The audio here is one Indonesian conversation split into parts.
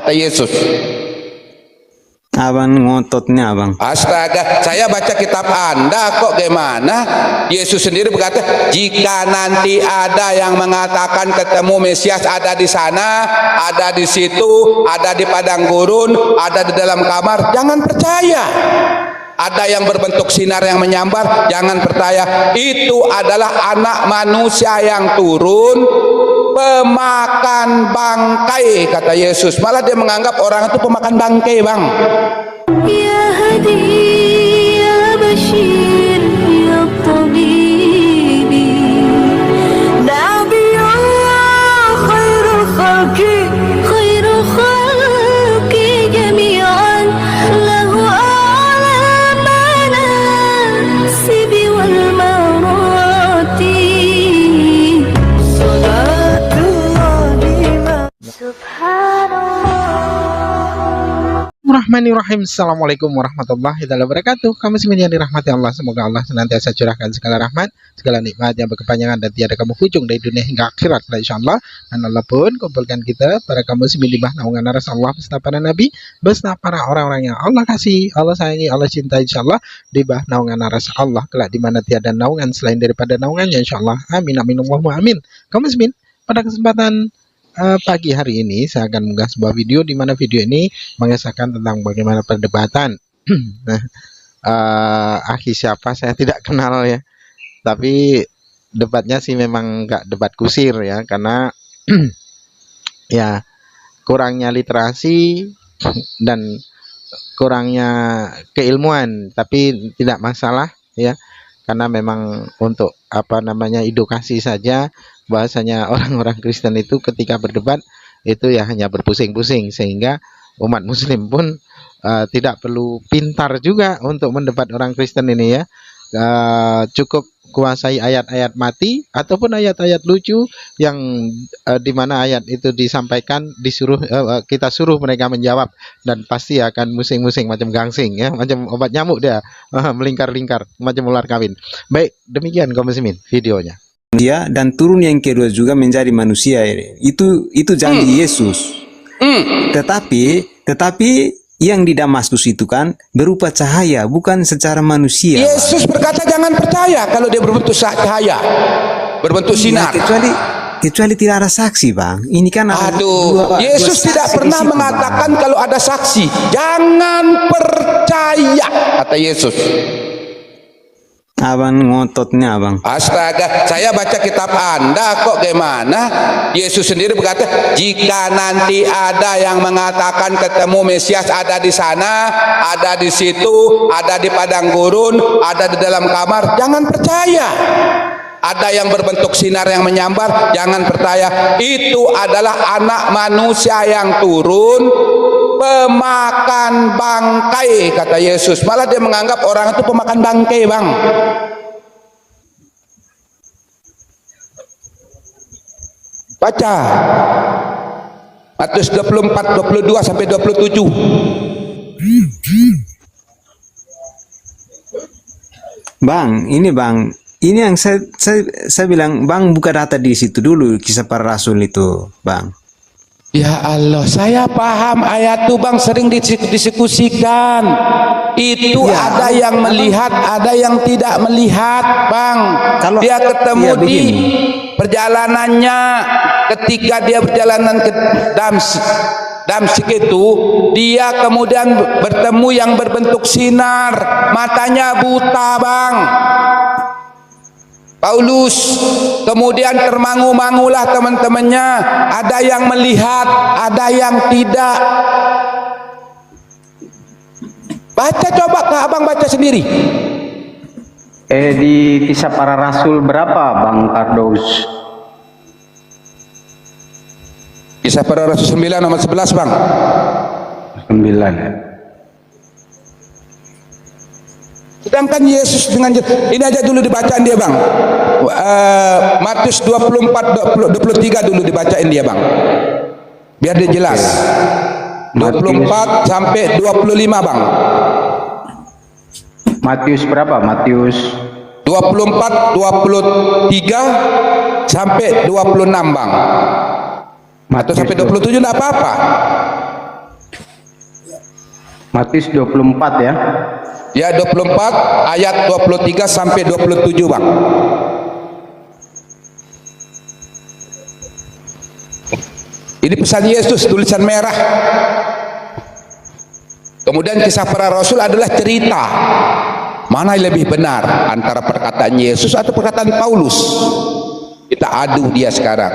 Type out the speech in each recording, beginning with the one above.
kata Yesus. Abang ngototnya abang. Astaga, saya baca kitab Anda kok gimana? Yesus sendiri berkata, jika nanti ada yang mengatakan ketemu Mesias ada di sana, ada di situ, ada di padang gurun, ada di dalam kamar, jangan percaya. Ada yang berbentuk sinar yang menyambar, jangan percaya. Itu adalah anak manusia yang turun, pemakan bangkai, kata Yesus. Malah dia menganggap orang itu pemakan bangkai, bang. Ya Hadi, ya Bashir, ya Tabibi, Nabi Allah, khairul khalqi jami'an, lahu a'la manasibi wal marati, salatullahi subhanallah. Bismillahirrahmanirrahim. Assalamualaikum warahmatullahi wabarakatuh. Kamu semuanya dirahmati Allah. Semoga Allah senantiasa curahkan segala rahmat, segala nikmat yang berkepanjangan dan tiada kamu hujung dari dunia hingga akhirat, insyaallah. Dan Allah pun kumpulkan kita para kaum muslimin di bawah naungan aras Allah beserta para nabi, beserta para orang-orang yang Allah kasih, Allah sayangi, Allah cintai, insyaallah di bawah naungan aras Allah kelak di mana tiada naungan selain daripada naungannya, insyaallah. Amin amin Allahumma amin. Kaum muslimin, pada kesempatan pagi hari ini saya akan mengunggah sebuah video di mana video ini mengisahkan tentang bagaimana perdebatan. Nah, akhi siapa saya tidak kenal ya, tapi debatnya sih memang nggak debat kusir ya, karena ya kurangnya literasi dan kurangnya keilmuan, tapi tidak masalah ya, karena memang untuk apa namanya edukasi saja. Bahasanya orang-orang Kristen itu ketika berdebat itu ya hanya berpusing-pusing, sehingga umat muslim pun tidak perlu pintar juga untuk mendebat orang Kristen ini ya. Cukup kuasai ayat-ayat mati ataupun ayat-ayat lucu yang dimana ayat itu disampaikan, disuruh kita suruh mereka menjawab, dan pasti akan musing-musing macam gangsing ya, macam obat nyamuk dia, melingkar-lingkar macam ular kawin. Baik, demikian kaum muslimin videonya. Dia dan turun yang kedua juga menjadi manusia ini. Itu janji Yesus. Tetapi yang di Damaskus itu kan berupa cahaya, bukan secara manusia. Yesus berkata jangan percaya kalau dia berbentuk cahaya, berbentuk sinar. Kecuali tidak ada saksi, bang. Ini kan ada Yesus tidak pernah mengatakan kalau ada saksi. Jangan percaya, kata Yesus. Abang ngototnya abang. Astaga, saya baca kitab Anda kok gimana? Yesus sendiri berkata, jika nanti ada yang mengatakan ketemu Mesias ada di sana, ada di situ, ada di padang gurun, ada di dalam kamar, jangan percaya. Ada yang berbentuk sinar yang menyambar, jangan percaya. Itu adalah anak manusia yang turun, pemakan bangkai, kata Yesus. Malah dia menganggap orang itu pemakan bangkai, bang. Baca Matius 24, 22 sampai 27. Bang, ini bang, ini yang saya bilang, bang, buka data di situ dulu, kisah para rasul itu, bang. Ya Allah, saya paham ayat itu, bang, sering didiskusikan. Itu ya, ada yang melihat, ada yang tidak melihat, bang. Kalau dia ketemu di perjalanannya, ketika dia perjalanan ke Damsyik itu, dia kemudian bertemu yang berbentuk sinar, matanya buta, bang. Paulus kemudian termangu-mangulah teman-temannya, ada yang melihat, ada yang tidak. Baca, coba Kak Abang baca sendiri. Di kisah para rasul berapa Bang Kardos? Kisah para rasul 9 nomor 11, Bang. 9. Sedangkan Yesus dengan ini aja dulu dibacaan dia, Bang. Matius 24 23 dulu dibacain dia, Bang. Biar dia jelas. 24 sampai 25, Bang. Matius berapa? Matius 24 23 sampai 26, Bang. Atau sampai 27 enggak apa-apa. Matius 24 ya. Ya 24 ayat 23 sampai 27 Bang. Ini pesan Yesus tulisan merah. Kemudian kisah para rasul adalah cerita. Mana yang lebih benar antara perkataan Yesus atau perkataan Paulus? Kita adu dia sekarang.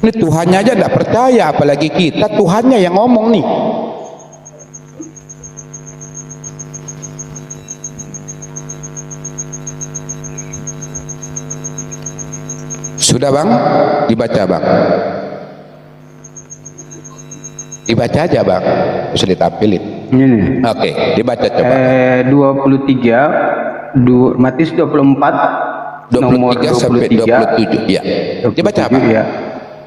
Ini Tuhannya aja tidak percaya, apalagi kita. Tuhannya yang ngomong nih. Sudah Bang? Dibaca Bang. Dibaca aja Bang. Bisa ditampilin. Ini. Oke, dibaca coba. 23 Matius 24 nomor 23 sampai 27. Ya. Dibaca apa? Ya.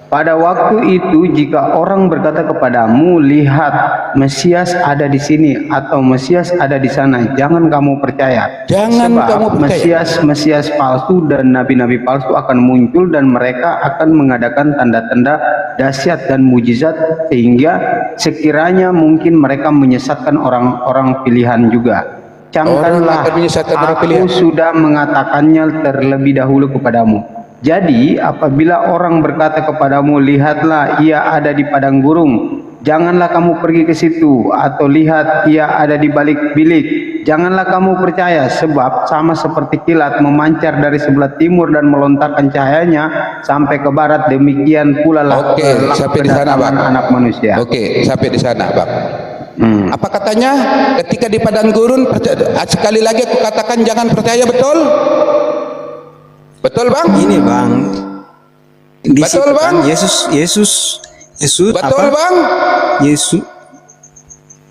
Pada waktu itu jika orang berkata kepadamu, lihat Mesias ada di sini atau Mesias ada di sana, jangan kamu percaya. Jangan Sebab kamu percaya. Mesias palsu dan nabi-nabi palsu akan muncul dan mereka akan mengadakan tanda-tanda dahsyat dan mujizat sehingga sekiranya mungkin mereka menyesatkan orang-orang pilihan juga. Camkanlah, akan menyesatkan orang pilihan. aku sudah mengatakannya terlebih dahulu kepadamu. Jadi apabila orang berkata kepadamu, lihatlah ia ada di padang gurun, janganlah kamu pergi ke situ, atau lihat ia ada di balik bilik, janganlah kamu percaya, sebab sama seperti kilat memancar dari sebelah timur dan melontarkan cahayanya sampai ke barat, demikian pula lah Oke, sampai di sana Bang. Anak Manusia. Oke, sampai di sana Bang. Apa katanya? Ketika di padang gurun, sekali lagi aku katakan jangan percaya, betul? Betul Bang? Ini Bang. Di Betul, situ Bang? kan Yesus Betul apa? Bang? Yesus.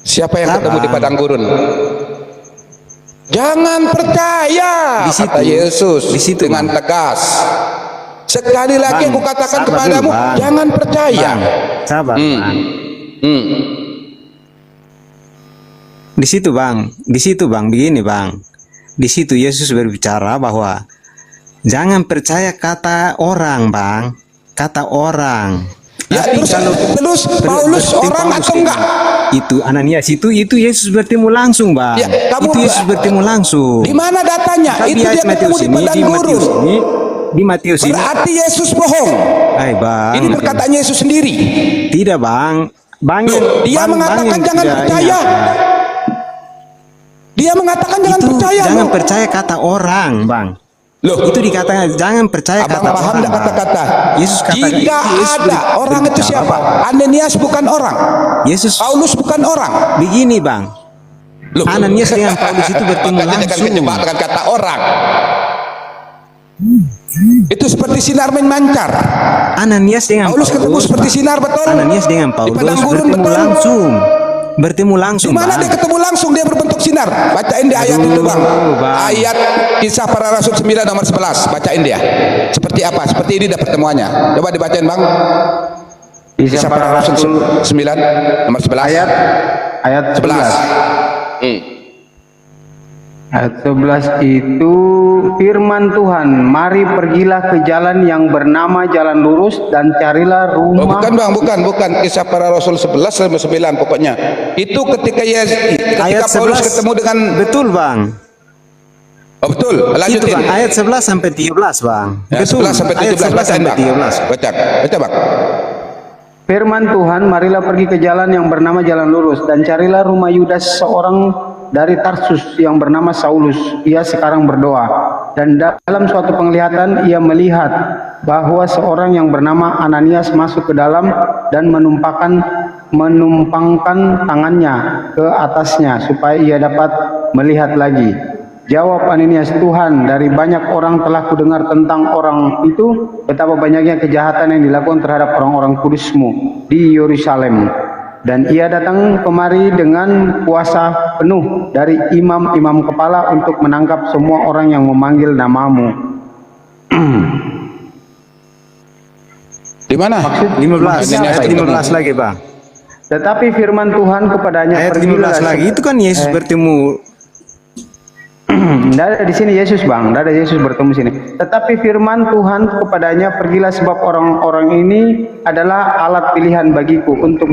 Siapa yang Bang. ketemu di padang gurun? Jangan percaya, Di situ. kata Yesus Di situ, dengan Bang. tegas. Sekali lagi Bang, aku katakan sabar kepadamu, dulu, Bang. jangan percaya. Bang, sabar Bang. Hmm. Di situ Bang, begini Bang. Di situ Yesus berbicara bahwa jangan percaya kata orang Bang, kata orang. Ya, Tapi terus Paulus berarti orang Paulus atau enggak? Itu Ananias itu Yesus bertemu langsung Bang. Ya, kamu itu Yesus bertemu langsung. Di mana datanya? Tapi Itu dia ketemu di padang gurun. Di Matius ini. Berarti Yesus bohong. Hai Bang. Ini perkataan Yesus sendiri. Tidak Bang. Bang, Loh, dia mengatakan jangan percaya. Dia mengatakan jangan Itu percaya. jangan loh. percaya kata orang Bang. Loh, Itu dikatakan jangan percaya Abang kata paham orang. enggak Bang. kata-kata? Yesus katakan Jika Yesus ada orang itu berbicara, siapa? Bang. Ananias bukan orang. Yesus Paulus bukan orang. begini Bang. Loh. Ananias dengan Paulus itu bertemu Makanya jangan langsung. kejebak dengan kata orang. Itu seperti sinar menmancar. Ananias dengan Paulus ketemu seperti Bang. sinar, betul? Ananias dengan Di Paulus padang gurun, bertemu betul? langsung. Bertemu Di langsung mana Bang. dia ketemu langsung, dia berbentuk sinar. Bacain dia ayat itu Bang. Bang. Ayat Kisah Para Rasul 9 nomor 11. Bacain dia. Seperti apa? Seperti ini dah pertemuannya. Coba dibacain Bang. Kisah Para Rasul 9 nomor 11. Ayat 11. 11. Ayat 11 itu firman Tuhan, mari pergilah ke jalan yang bernama jalan lurus dan carilah Oh, rumah. bukan Bang, bukan Kisah Para Rasul 11 sampai 9 pokoknya. Itu ketika Ayat Paulus 11 ketemu dengan betul Bang. Oh betul, Itu lanjutin. Bang, ayat 11 sampai 13 Bang. Ya, Betul. 11 sampai 17 Ayat 11 bacain sampai Bang. 13. Baca Bang. Firman Tuhan, marilah pergi ke jalan yang bernama jalan lurus dan carilah rumah Yudas seorang dari Tarsus yang bernama Saulus. Ia sekarang berdoa dan dalam suatu penglihatan ia melihat bahwa seorang yang bernama Ananias masuk ke dalam dan menumpangkan tangannya ke atasnya supaya ia dapat melihat lagi. Jawab Ananias, Tuhan, dari banyak orang telah kudengar tentang orang itu, betapa banyaknya kejahatan yang dilakukan terhadap orang-orang kudus-Mu di Yerusalem. Dan ia datang kemari dengan kuasa penuh dari imam-imam kepala untuk menangkap semua orang yang memanggil nama-Mu. Di mana? 15 Maksudnya ayat apa itu? 15 lagi Bang. Tetapi firman Tuhan kepadanya, Ayat pergilah 15 lagi itu kan Yesus bertemu Tidak ada di sini Yesus bang, tidak ada Yesus bertemu sini. Tetapi firman Tuhan kepadanya, pergilah sebab orang-orang ini adalah alat pilihan bagiku untuk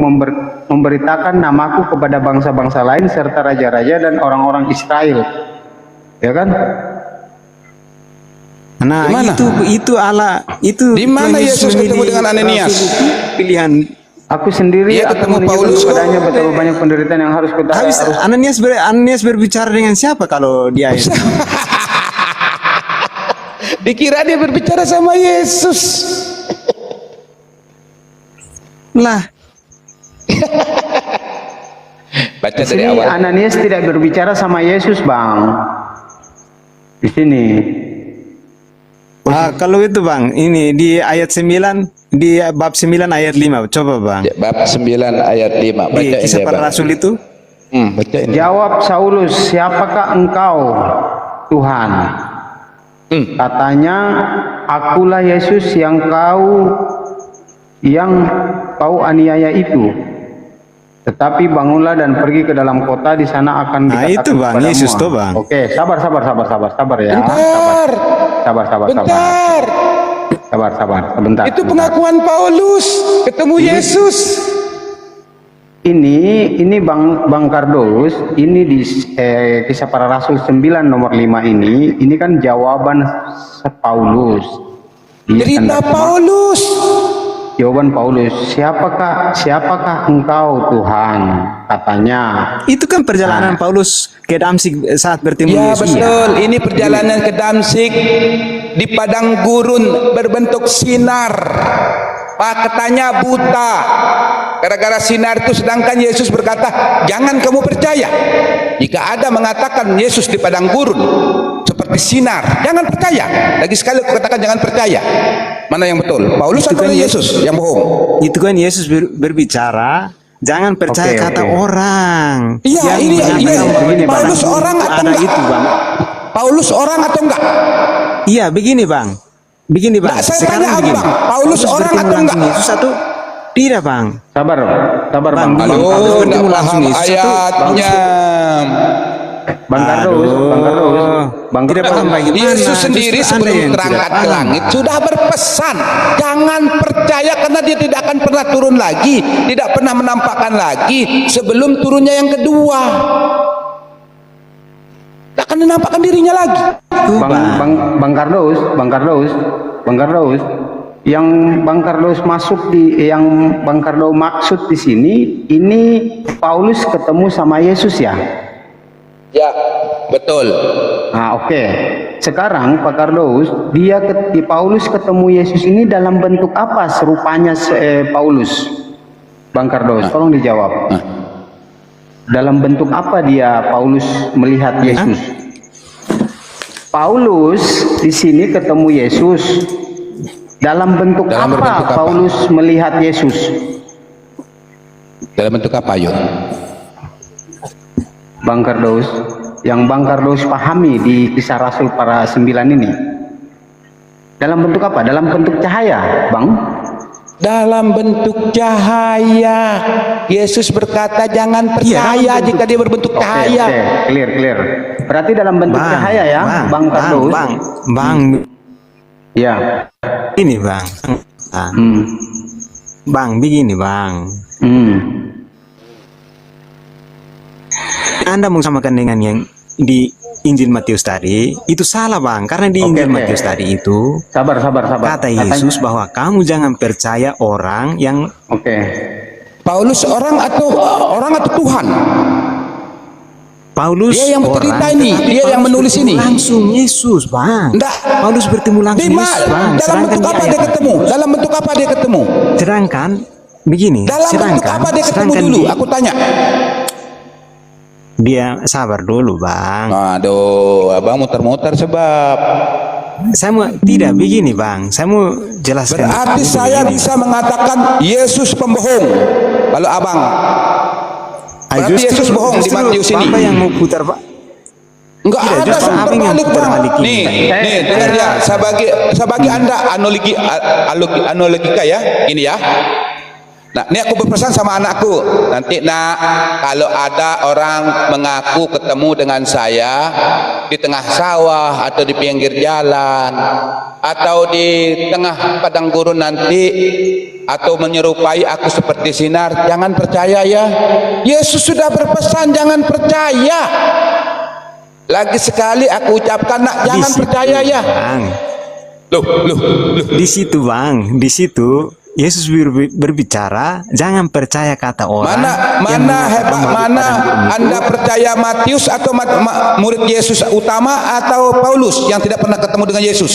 memberitakan namaku kepada bangsa-bangsa lain serta raja-raja dan orang-orang Israel. Ya kan? Nah, Di mana? itu Allah, itu Di mana Tuhan Yesus ketemu memilih dengan Ananias? rasul itu pilihan. Aku sendiri Dia akan ketemu menunjukkan Paulus kok. kepadanya betapa banyak penderitaan yang harus kita Habis Ananias berbicara dengan siapa kalau dia itu? Dikira dia berbicara sama Yesus. Lah, Baca Di dari sini awal. Ananias tidak berbicara sama Yesus bang. Di sini. kalau itu Bang, ini di ayat 9, di bab 9 ayat 5, coba Bang. Ya, bab 9 ayat 5. Di Baca kisah ini, para Bang. rasul itu. Baca ini. Jawab Saulus, siapakah engkau Tuhan? Katanya, akulah Yesus yang kau aniaya itu. Tetapi bangunlah dan pergi ke dalam kota, di sana akan Nah, dikatakan itu, Bang, kepadamu. Yesus tuh, Bang. Oke, sabar ya. Bentar. Sabar. Sabar. Sebentar. Itu sebentar. pengakuan Paulus ketemu Yesus. Ini Bang Kardus, ini di kisah para rasul 9 nomor 5 ini kan jawaban Paulus. Dia Cerita tanda- Paulus. Jawaban Paulus, siapakah engkau Tuhan? Katanya. Itu kan perjalanan Paulus ke Damsik saat bertemu Ya Yesus. betul. Ini perjalanan ke Damsik di padang gurun berbentuk sinar. Katanya buta. Gara-gara sinar itu, sedangkan Yesus berkata, jangan kamu percaya. Jika ada mengatakan Yesus di padang gurun seperti sinar, jangan percaya. Lagi sekali aku katakan jangan percaya. Mana yang betul? Paulus atau Yesus yang bohong? Itu kan Yesus berbicara, jangan percaya Oke, kata oke. orang. Iya, Yang ini mengatakan begini, Bang. Paulus orang atau ada enggak? itu Bang. Paulus orang atau enggak? Iya, begini Bang. Nah, saya tanya begini. Abang, Paulus orang bertemu atau langsung enggak? Yesus atau tidak Bang? Sabar Bang, Bang. Bang. Aduh, Paulus enggak bertemu langsung paham Yesus atau ayatnya. Bang Kardus. Tidak paham bagaimana. Yesus sendiri Justru Anda sebelum yang terangkat tidak ke paham. langit sudah berpesan, jangan percaya karena dia tidak akan pernah turun lagi, tidak pernah menampakkan lagi sebelum turunnya yang kedua. Tak akan menampakkan dirinya lagi. Tuh, Bang Kardus, yang Bang Kardus maksud di sini, ini Paulus ketemu sama Yesus ya. Ya, betul. Nah, oke. Sekarang Pak Kardus, Paulus ketemu Yesus ini dalam bentuk apa serupanya Paulus? Bang Kardus, tolong dijawab. Dalam bentuk apa Paulus melihat Yesus? Paulus di sini ketemu Yesus. Dalam bentuk Dalam apa berbentuk apa? Paulus melihat Yesus? Dalam bentuk apa, Yun? Bang Kardus, yang Bang Kardus pahami di kisah Rasul para 9 ini. Dalam bentuk apa? Dalam bentuk cahaya, Bang. Dalam bentuk cahaya. Yesus berkata jangan percaya jika dia berbentuk cahaya. Oke, clear. Berarti dalam bentuk cahaya ya, Bang Kardus. Bang, Ya. ini Bang. Bang, begini Bang. Anda mengsamakan dengan yang di Injil Matius tadi, itu salah Bang. Karena di Injil Matius tadi itu Sabar. kata Yesus bahwa kamu jangan percaya orang yang Paulus orang atau Tuhan? Paulus Dia yang bercerita orang, ini, tetapi dia yang Paulus menulis bertemu ini. langsung Yesus Bang. Enggak. Paulus bertemu langsung Yesus Bang. Dalam bentuk apa dia ketemu? Dalam bentuk apa dia ketemu? Sedangkan begini, Dalam bentuk apa dia ketemu dulu? Aku tanya. Dia sabar dulu Bang. Aduh, abang muter-muter sebab. Saya mau tidak begini Bang. Saya mau jelaskan. Berarti saya bisa mengatakan Yesus pembohong. Kalau abang, berarti Yesus bohong di Matius ini. Bapak yang mau putar Pak. Enggak Tidak, ada justru sumber abang yang balik, putar Bang. balik ini. Nih, dengar ya. Saya bagi Anda analogi, analogika ya. Ini ya. Nah, ini aku berpesan sama anakku. Nanti nak, kalau ada orang mengaku ketemu dengan saya di tengah sawah atau di pinggir jalan atau di tengah padang gurun nanti, atau menyerupai aku seperti sinar, jangan percaya ya. Yesus sudah berpesan jangan percaya. Lagi sekali aku ucapkan nak, jangan percaya ya. Bang. Loh. Di situ bang, di situ Yesus berbicara, jangan percaya kata orang. Mana hebat, mana Anda percaya Matius atau murid Yesus utama atau Paulus yang tidak pernah ketemu dengan Yesus?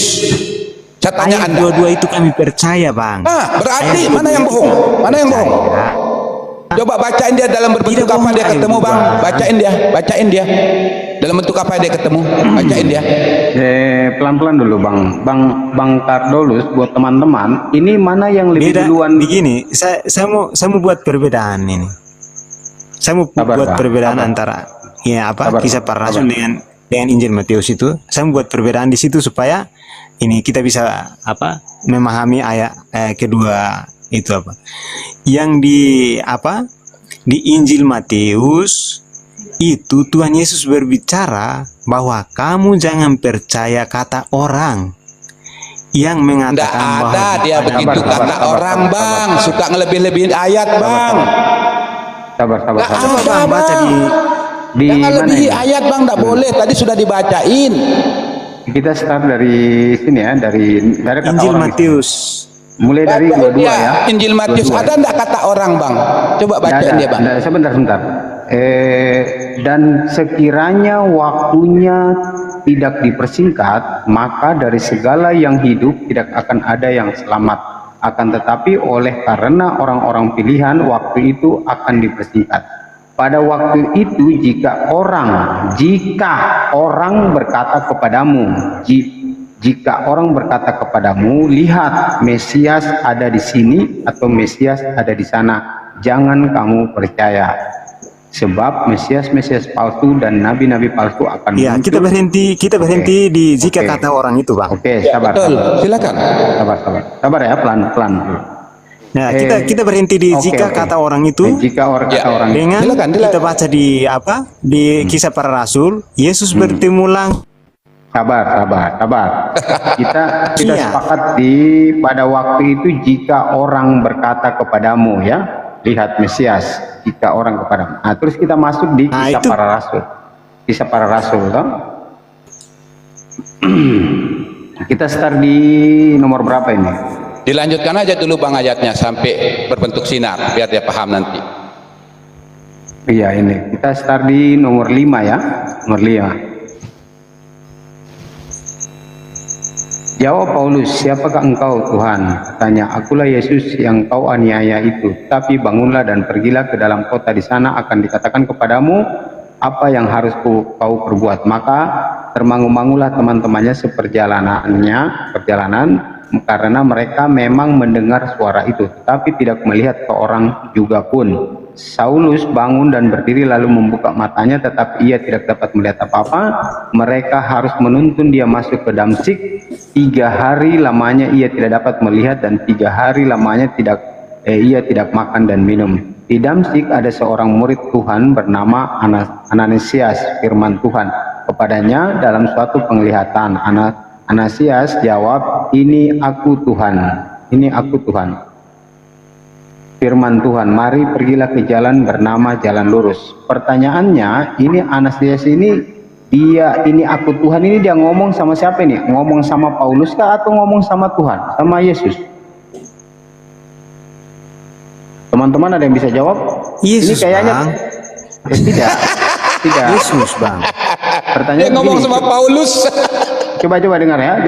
Saya tanya Ayat Anda. dua-dua itu kami percaya bang. Berarti Ayat mana yang dua-dua bohong? itu Mana yang bohong? percaya. Coba bacain dia dalam berbentuk Tidak apa bohong, dia ketemu ayat bang. dua. Bacain dia. Dalam bentuk apa dia ketemu? Bacain dia. Pelan-pelan dulu Bang Kardolus, buat teman-teman, ini mana yang lebih Beda duluan? begini, saya mau buat perbedaan ini. Saya mau Sabar, buat Bang. perbedaan Sabar. antara ya apa Sabar, kisah Bang. para rasul dengan Injil Matius itu. Saya mau buat perbedaan di situ supaya ini kita bisa apa memahami ayat kedua itu apa. Yang di Injil Matius itu Tuhan Yesus berbicara bahwa kamu jangan percaya kata orang yang Tidak mengatakan bahwa ada dia begitu kata orang bang. Suka ngelebih-lebihin ayat bang. Sabar. Nggak Coba ada bang baca bang. Di Jangan mana lebihi ini? ayat bang, tidak boleh. Tadi sudah dibacain. Kita start dari sini ya, dari kata Injil orang. Matius. Mulai dari Bacain dua-dua dia, ya. Injil Matius Dua-dua. ada enggak kata orang bang? Coba Nggak bacain ada, dia bang. nggak ada. Sebentar. Dan sekiranya waktunya tidak dipersingkat, maka dari segala yang hidup tidak akan ada yang selamat. Akan tetapi oleh karena orang-orang pilihan, waktu itu akan dipersingkat. Pada waktu itu jika orang berkata kepadamu, lihat Mesias ada di sini atau Mesias ada di sana, jangan kamu percaya. Sebab Mesias palsu dan nabi-nabi palsu akan Ya, muncul. kita berhenti di jika Oke. kata orang itu, Bang. Oke, Ya, sabar. betul. Silakan. Sabar ya, pelan-pelan. Nah, kita berhenti di Oke, jika oke. kata orang itu Jika orang Ya. kata orang dengan Silakan. kita baca di kisah para rasul, Yesus bertemu langsung. sabar. Kita Iya. sepakat pada waktu itu jika orang berkata kepadamu ya, lihat Mesias, jika orang kepadamu. Nah, terus kita masuk di Nah, kisah itu. para rasul. Kisah para rasul toh. Kita start di nomor berapa ini? Dilanjutkan aja dulu bang ayatnya sampai berbentuk sinar biar dia paham nanti. Iya, ini. Kita start di nomor 5 ya. Nomor 5. Jawab Paulus, siapakah engkau Tuhan? Tanya, akulah Yesus yang kau aniaya itu. Tapi bangunlah dan pergilah ke dalam kota, di sana akan dikatakan kepadamu apa yang harus kau perbuat. Maka termangu-mangulah teman-temannya perjalanan, karena mereka memang mendengar suara itu, tetapi tidak melihat seorang juga pun. Saulus bangun dan berdiri lalu membuka matanya, tetapi ia tidak dapat melihat apa-apa. Mereka harus menuntun dia masuk ke Damsyik. 3 hari lamanya ia tidak dapat melihat, dan 3 hari lamanya ia tidak makan dan minum. Di Damsyik ada seorang murid Tuhan bernama Ananias. Firman Tuhan kepadanya dalam suatu penglihatan. Ananias jawab, ini aku Tuhan. Firman Tuhan, mari pergilah ke jalan bernama Jalan Lurus. Pertanyaannya, ini Ananias ini aku Tuhan ini dia ngomong sama siapa ini? Ngomong sama Paulus kah atau ngomong sama Tuhan? Sama Yesus? Teman-teman ada yang bisa jawab? Yesus, Ini kayaknya Bang. Tidak. Yesus, Bang. Dia Pertanyaan ngomong begini. sama Paulus. Coba dengar ya.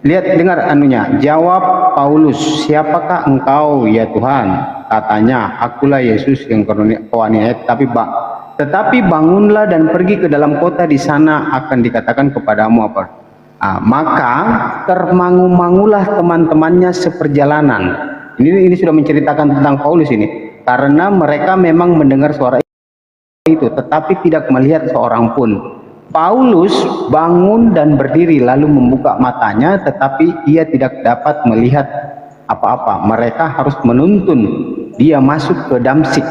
Lihat, dengar anunya. Jawab Paulus, siapakah engkau ya Tuhan? Katanya, akulah Yesus yang kau aniaya. Tetapi bangunlah dan pergi ke dalam kota, di sana akan dikatakan kepadamu apa? Maka termangu-mangulah teman-temannya seperjalanan. Ini sudah menceritakan tentang Paulus ini. Karena mereka memang mendengar suara itu, tetapi tidak melihat seorang pun. Paulus bangun dan berdiri lalu membuka matanya, tetapi ia tidak dapat melihat apa-apa. Mereka harus menuntun dia masuk ke Damsik.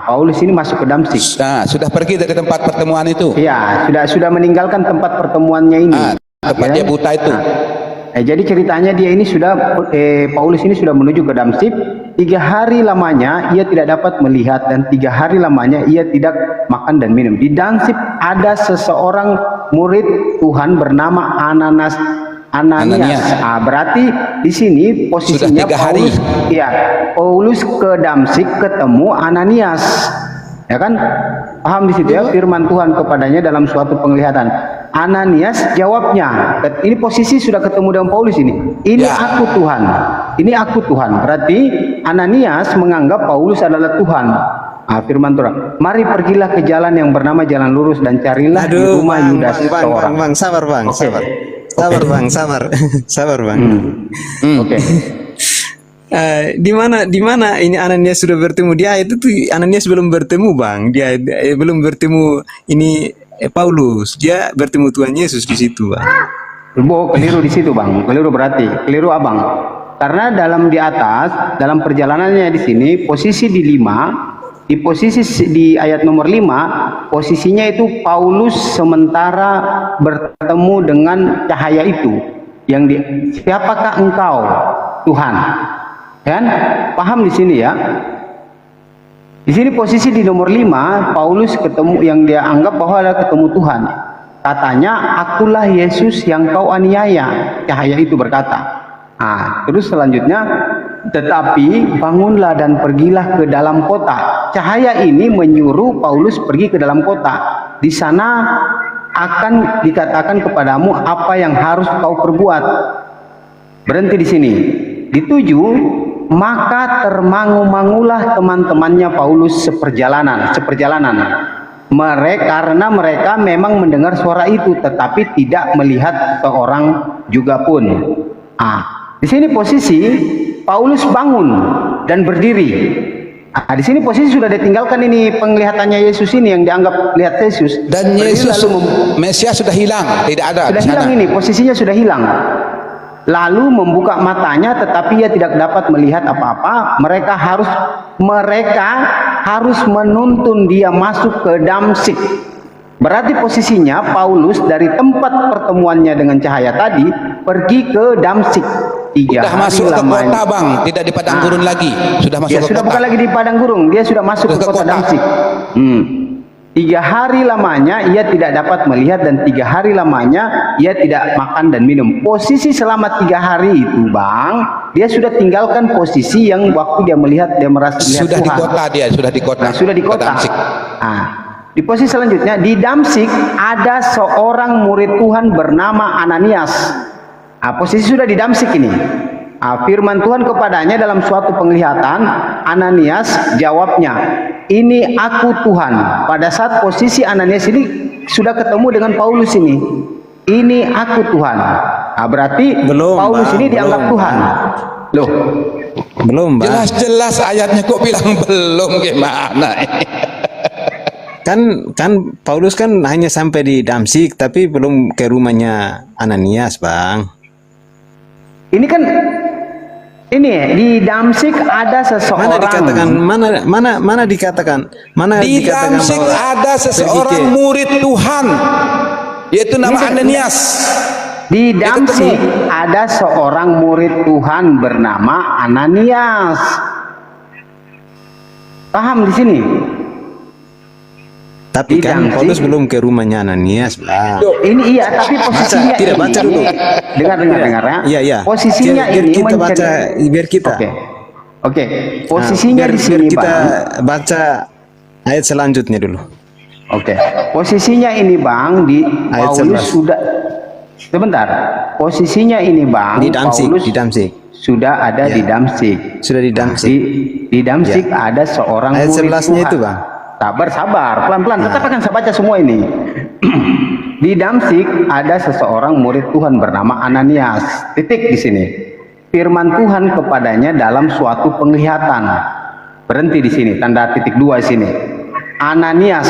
Paulus ini masuk ke Damsik. Nah, sudah pergi dari tempat pertemuan itu. Ya, sudah meninggalkan tempat pertemuannya ini. Tempat dia buta itu. Jadi ceritanya dia ini Paulus ini sudah menuju ke Damsik. 3 hari lamanya ia tidak dapat melihat dan 3 hari lamanya ia tidak makan dan minum. Di Damsik ada seseorang murid Tuhan bernama Ananias. Berarti di sini posisinya Sudah 3 hari. Paulus ke Damsik ketemu Ananias. Ya kan? Paham di situ ya, firman Tuhan kepadanya dalam suatu penglihatan. Ananias jawabnya, ini posisi sudah ketemu dengan Paulus ini. Ini aku Tuhan. Ini aku Tuhan. Berarti Ananias menganggap Paulus adalah Tuhan. Firman Tuhan, mari pergilah ke jalan yang bernama jalan lurus dan carilah di rumah Yudas seorang. Bang, sabar bang, sabar. Sabar bang, sabar. Sabar bang. Oke. Di mana ini Ananias sudah bertemu dia itu tuh Ananias belum bertemu bang, dia belum bertemu ini Paulus, dia bertemu Tuhan Yesus di situ bang. Keliru di situ bang, keliru berarti, keliru abang. Karena di atas dalam perjalanannya di sini posisi di 5, di ayat nomor 5 posisinya itu Paulus sementara bertemu dengan cahaya itu yang siapakah engkau Tuhan? Kan? Paham di sini ya? Di sini posisi di nomor 5, Paulus ketemu yang dia anggap bahwa adalah ketemu Tuhan. Katanya, akulah Yesus yang kau aniaya. Cahaya itu berkata. Terus selanjutnya, tetapi bangunlah dan pergilah ke dalam kota. Cahaya ini menyuruh Paulus pergi ke dalam kota. Di sana akan dikatakan kepadamu apa yang harus kau perbuat. Berhenti di sini. Di 7, maka termangu-mangulah teman-temannya Paulus seperjalanan. Karena mereka memang mendengar suara itu, tetapi tidak melihat seorang juga pun. Di sini posisi Paulus bangun dan berdiri. Di sini posisi sudah ditinggalkan ini penglihatannya Yesus ini yang dianggap lihat Yesus. Dan Yesus Mesias sudah hilang, tidak ada. Sudah hilang ini, posisinya sudah hilang. Lalu membuka matanya tetapi ia tidak dapat melihat apa-apa. Mereka harus menuntun dia masuk ke Damsik. Berarti posisinya Paulus dari tempat pertemuannya dengan cahaya tadi pergi ke Damsik. Sudah masuk ke kota bang, tidak di padang gurun lagi. Sudah masuk ke kota. Sudah bukan lagi di padang gurun, dia sudah masuk ke kota Damsik. 3 hari lamanya ia tidak dapat melihat dan 3 hari lamanya ia tidak makan dan minum. Posisi selama 3 hari itu bang, dia sudah tinggalkan posisi yang waktu dia melihat, dia merasa melihat sudah Tuhan. Di kota dia, sudah di kota. Sudah di kota. Di posisi selanjutnya di Damsik ada seorang murid Tuhan bernama Ananias. Posisi sudah di Damsik ini. Firman Tuhan kepadanya dalam suatu penglihatan. Ananias jawabnya, ini aku Tuhan. Pada saat posisi Ananias ini sudah ketemu dengan Paulus ini. Ini aku Tuhan. Berarti Paulus ini dianggap Tuhan. Loh, belum bang. Jelas-jelas ayatnya kok bilang belum, gimana? Kan Paulus kan hanya sampai di Damsik tapi belum ke rumahnya Ananias bang. Ini kan di Damsik ada seseorang. Mana dikatakan di Damsik ada seseorang murid Tuhan yaitu nama Ananias. Di Damsik ada seorang murid Tuhan bernama Ananias. Paham di sini? Tapi kan Paulus belum ke rumahnya Ananias bang. Ini iya, tapi posisinya tidak baca dulu. Dengar ya. Iya. Posisinya biar ini kita baca, biar kita. Oke. Posisinya di sini biar kita bang. baca ayat selanjutnya dulu. Oke. Posisinya ini bang di ayat Paulus 11. sudah. Sebentar. Posisinya ini bang. Di Damsik. Paulus di Damsik. Sudah ada di Damsik. Sudah di Damsik. Di Damsik ada seorang ayat murid 11-nya Tuhan. itu bang. Sabar, pelan-pelan. Tetap akan saya baca semua ini. Di Damsik ada seseorang murid Tuhan bernama Ananias. Titik di sini. Firman Tuhan kepadanya dalam suatu penglihatan. Berhenti di sini, tanda titik 2 sini. Ananias.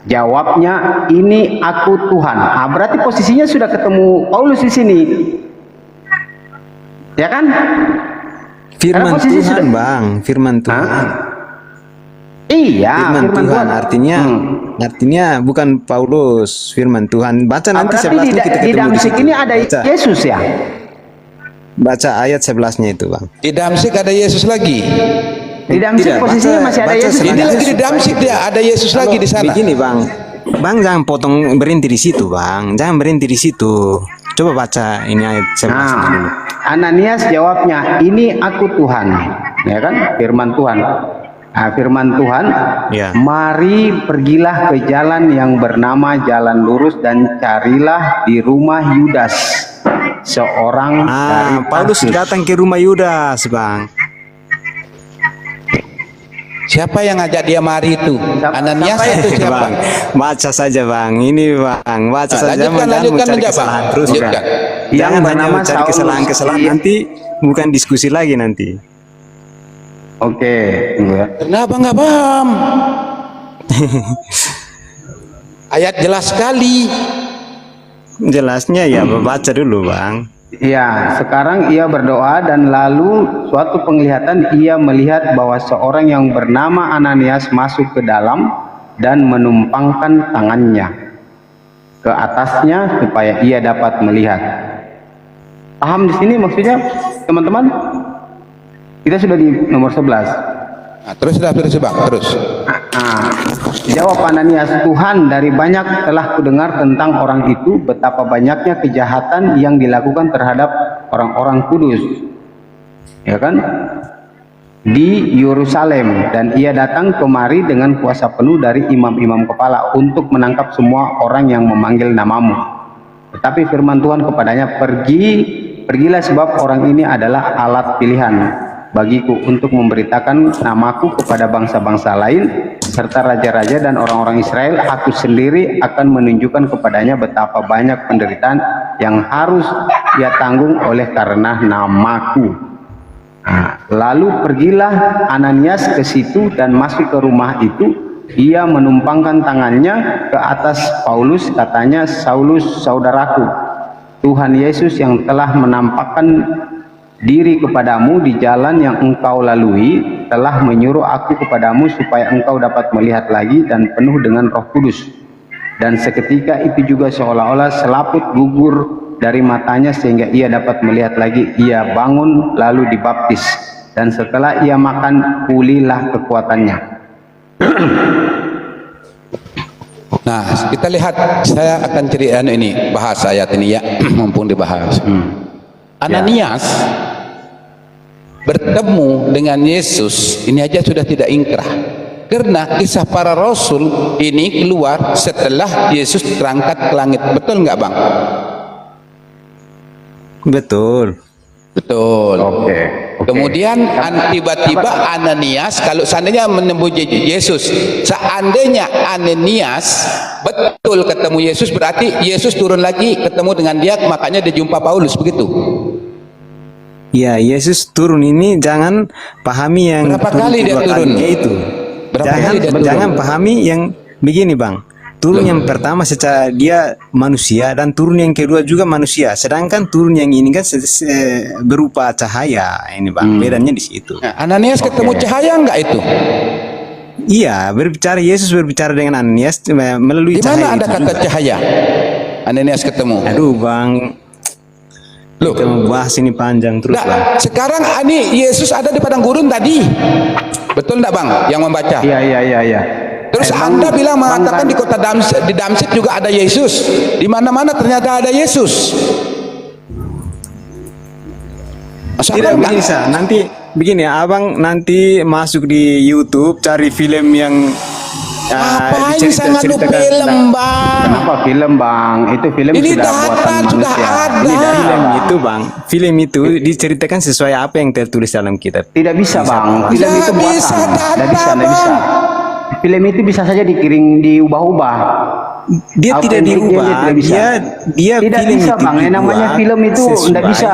Jawabnya, ini aku Tuhan. Berarti posisinya sudah ketemu Paulus di sini. Ya kan? Firman posisi Tuhan, Bang. Firman Tuhan. Iya, Firman Tuhan artinya bukan Paulus, firman Tuhan. Baca nanti Berarti 11-nya di kita ketemu di Damsyik situ. ini ada Baca. Yesus ya? Baca ayat 11-nya itu, Bang. Di Damsyik ada Yesus lagi. Di Damsyik Tidak, posisinya baca- masih ada baca Yesus. Ini selanjutnya. lagi di Damsyik dia ada Yesus lagi di sana. Begini, Bang. Bang jangan potong berhenti di situ, Bang. Jangan berhenti di situ. Coba baca ini ayat 11 dulu. Nah, Ananias jawabnya, ini aku Tuhan, ya kan? Firman Tuhan. Nah, firman Tuhan, Ya. mari pergilah ke jalan yang bernama Jalan Lurus dan carilah di rumah Yudas seorang dari Paulus Tarsus. datang ke rumah Yudas, Bang. Siapa yang ngajak dia mari itu? Ananias siapa itu siapa? Bang, baca saja, Bang. Ini, Bang, baca Nah, saja. lanjutkan, Jangan lanjutkan mencari aja, Bang. kesalahan terus, Lanjutkan. Bang. Yang Jangan hanya bernama mencari Saulus. kesalahan-kesalahan, Iya. nanti bukan diskusi lagi nanti. Oke, tunggu ya. Kenapa nggak paham? Ayat jelas sekali. Jelasnya ya, baca dulu, Bang. Ya, sekarang ia berdoa dan lalu suatu penglihatan ia melihat bahwa seorang yang bernama Ananias masuk ke dalam dan menumpangkan tangannya ke atasnya supaya ia dapat melihat. Paham di sini maksudnya, teman-teman? Kita sudah di nomor 11. Nah, terus Bang, terus. Nah, jawab Ananias, Tuhan, dari banyak telah kudengar tentang orang itu, betapa banyaknya kejahatan yang dilakukan terhadap orang-orang kudus, ya kan, di Yerusalem, dan ia datang kemari dengan kuasa penuh dari imam-imam kepala untuk menangkap semua orang yang memanggil namamu. Tetapi firman Tuhan kepadanya, pergilah sebab orang ini adalah alat pilihan bagiku untuk memberitakan namaku kepada bangsa-bangsa lain serta raja-raja dan orang-orang Israel. Aku sendiri akan menunjukkan kepadanya betapa banyak penderitaan yang harus ia tanggung oleh karena namaku. Nah, lalu pergilah Ananias ke situ dan masuk ke rumah itu. Ia menumpangkan tangannya ke atas Paulus, katanya, Saulus, saudaraku, Tuhan Yesus yang telah menampakkan diri kepadamu di jalan yang engkau lalui telah menyuruh aku kepadamu supaya engkau dapat melihat lagi dan penuh dengan Roh Kudus. Dan seketika itu juga seolah-olah selaput gugur dari matanya sehingga ia dapat melihat lagi. Ia bangun lalu dibaptis, dan setelah ia makan pulihlah kekuatannya. Nah, kita lihat, saya akan cerita ini, bahas ayat ini ya, mumpung dibahas. Ananias bertemu dengan Yesus, ini aja sudah tidak ingkrah. Karena kisah para rasul ini keluar setelah Yesus terangkat ke langit. Betul nggak, Bang? Betul. Betul. Oke. Kemudian tiba-tiba Ananias, kalau seandainya menemui Yesus, seandainya Ananias betul ketemu Yesus, berarti Yesus turun lagi ketemu dengan dia, makanya dia jumpa Paulus, begitu. Ya, Yesus turun ini jangan pahami yang Berapa kali dia kedua turun? kalinya itu. Berapa kali dia turun? Jangan pahami yang begini, Bang. Turun yang pertama secara dia manusia, dan turun yang kedua juga manusia. Sedangkan turun yang ini kan berupa cahaya. Ini, Bang, bedanya di situ. Nah, Ananias ketemu cahaya enggak itu? Iya, Yesus berbicara dengan Ananias melalui Di cahaya mana ada itu kata juga. cahaya? Ananias ketemu. Aduh, Bang, Loh, kita membahas ini panjang terus, Bang. nah, sekarang ini Yesus ada di padang gurun tadi. Betul enggak, Bang, yang membaca? Iya. Terus Bang, Anda bilang Bang, mengatakan di kota Damsyik, di Damsyik juga ada Yesus. Di mana-mana ternyata ada Yesus. Masa Tidak enggak? bisa. Nanti begini ya, Abang nanti masuk di YouTube cari film yang Ngapain saya ngadu film, Bang? Kenapa film, Bang? Itu film Ini sudah data buatan sudah manusia. ada. Ini data. film itu, Bang. Film itu diceritakan sesuai apa yang tertulis dalam kitab. Tidak bisa, Bang. Film Nggak itu buatan. bisa data, Tidak bisa. Bang. Film itu bisa saja diubah-ubah. Dia tidak Autentiknya dirubah. dia tidak bisa. Dia Tidak film bisa, itu Bang. Yang namanya dibuat film itu tidak sesuai. bisa.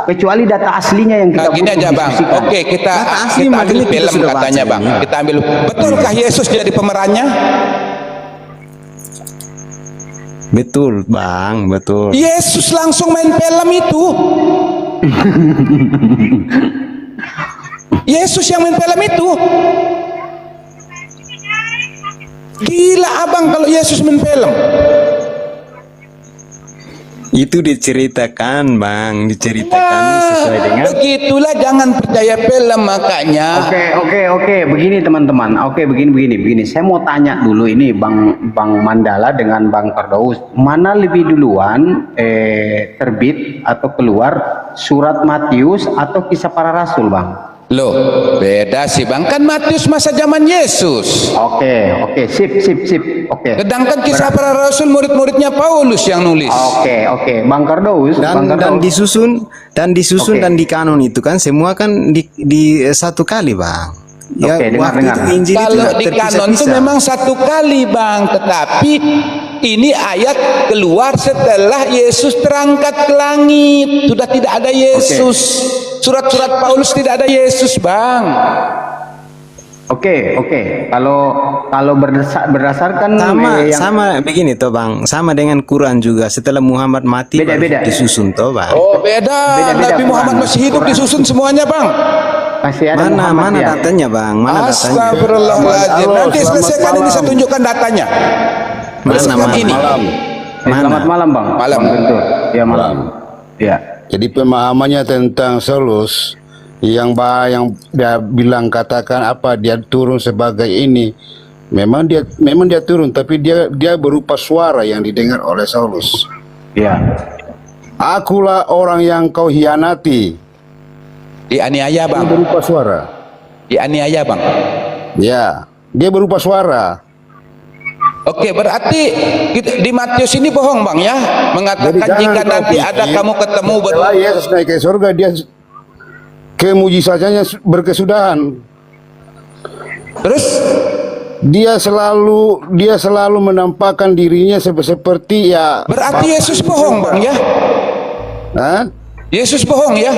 Kecuali data aslinya yang kita Nah, gini aja, Bang. diskusikan. Oke, kita Data asli ambil makanya kita film sudah katanya, baca Bang. ini. Kita ambil. Betulkah Yesus jadi pemerannya? Betul, Bang. Betul. Yesus langsung main film itu. Yesus yang main film itu. Gila abang kalau Yesus main film. Itu diceritakan bang, diceritakan sesuai dengan. Begitulah, jangan percaya film makanya. Oke. Begini teman-teman. Oke, begini. Saya mau tanya dulu ini Bang Mandala dengan Bang Firdaus. Mana lebih duluan terbit atau keluar surat Matius atau Kisah Para Rasul, Bang? Loh, beda sih bang. Kan Matius masa zaman Yesus. Oke. Sip. Oke. Sedangkan Kisah Para Rasul murid-muridnya Paulus yang nulis. Oke. Bang Firdaus. Dan disusun Oke. dan di kanon itu kan semua kan di satu kali bang. Ya, Oke, dengar. itu Injil itu Kalau nggak di kanon itu terpisah-pisah. memang satu kali bang, tetapi ini ayat keluar setelah Yesus terangkat ke langit. Sudah tidak ada Yesus. Surat-surat Paulus tidak ada Yesus bang. Oke. Kalau berdasarkan sama begini toh bang, sama dengan Quran juga setelah Muhammad mati Beda-beda. baru disusun toh bang. Oh beda. Beda-beda Nabi Muhammad Quran. masih hidup, disusun semuanya bang. masih ada Mana Muhammad ya? datanya bang? Mana datanya? Astagfirullahaladzim. Halo, Nanti selamat selesaikan ini malam. saya tunjukkan datanya. Mana Selamat ini. Selamat malam Bang. Malam. Bang Guntur. Ya malam. Ya. Jadi pemahamannya tentang Saulus yang dia bilang katakan apa dia turun sebagai ini, memang dia turun, tapi dia berupa suara yang didengar oleh Saulus. Ya. Akulah orang yang kau hianati. Dianiaya Dia bang. berupa suara. Dianiaya bang. Ya, dia berupa suara. Oke, berarti di Matius ini bohong bang ya, mengatakan Jadi jika jangan kau nanti ada pikir kamu ketemu setelah Yesus naik ke surga, dia kemujizatnya berkesudahan. terus Dia selalu menampakkan dirinya seperti ya. berarti Yesus bohong bang ya. Hah? Yesus bohong ya.